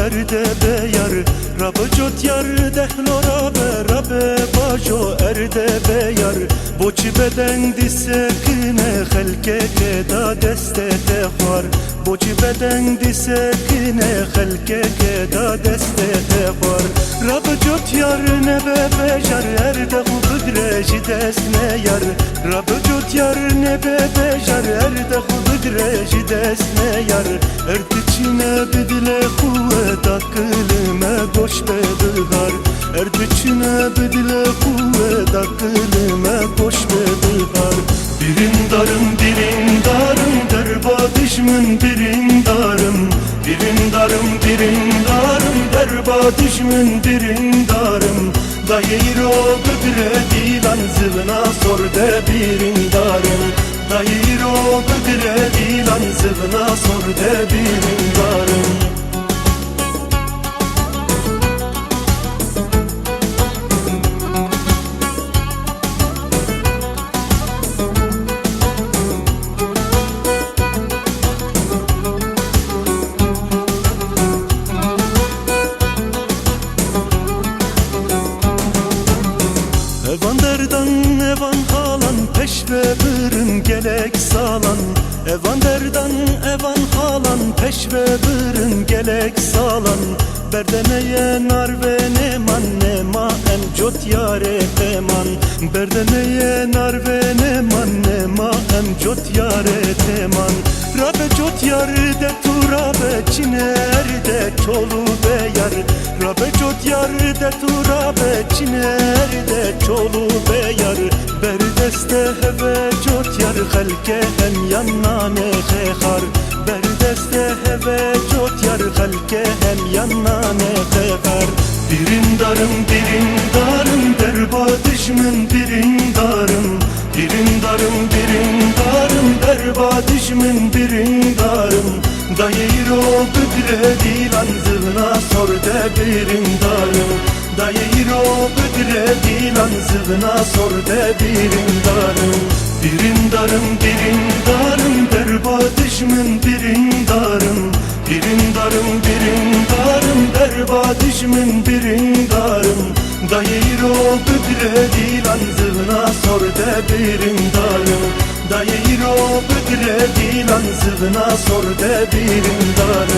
erde beyar Rabbe cot yar dehlo rabbe bajo erde beyar Boçi beden disekine halke keda deste tehvar Boçi beden disekine halke keda deste tehvar Rabbe cot yar nebe bejar erde hu bidreji desne yar Rabbe cot yar nebe bejar erde hu bidreji desne yar Erdiçine bidle kuvvet akılıma goş bedihar Erdiçine bidle kuvvet akılıma goş bedihar Birindarım derba düşmün birindarım Birindarım derba düşmün birindarım Dayiro bıdre dilan zıvına sor de birindarım Dayiro bıdre dilan zıvına sor de birindarım Evan derdan evan halan peşve bırın gelek salan Evan derdan evan halan peşve bırın gelek salan Berdeneye nar ve neman nema em cot yare teman Berdeneye nar ve neman nema em cot yare teman Rabbe cot yar de tu rabbe çiner de çolu beyar Rabbe cot yar de tu rabbe çiner de çolu beyar Berdeste heve cot yar halke hem yanname khar Berdeste heve cot yar halke hem yanname khar Birindarım derba düşmün birindarım Birindarım derba düşmün birindarım Dayiro bıdre dilan zıvına sor de birindarım Dayiro bıdre dilan zıvına sor de birindarım Birindarım derba düşmün birindarım Birindarım derba düşmün birindarım Dayiro bıdre dilan zıvına sor de birindarım Dayiro bıdre dilan zıvına sor de birindarım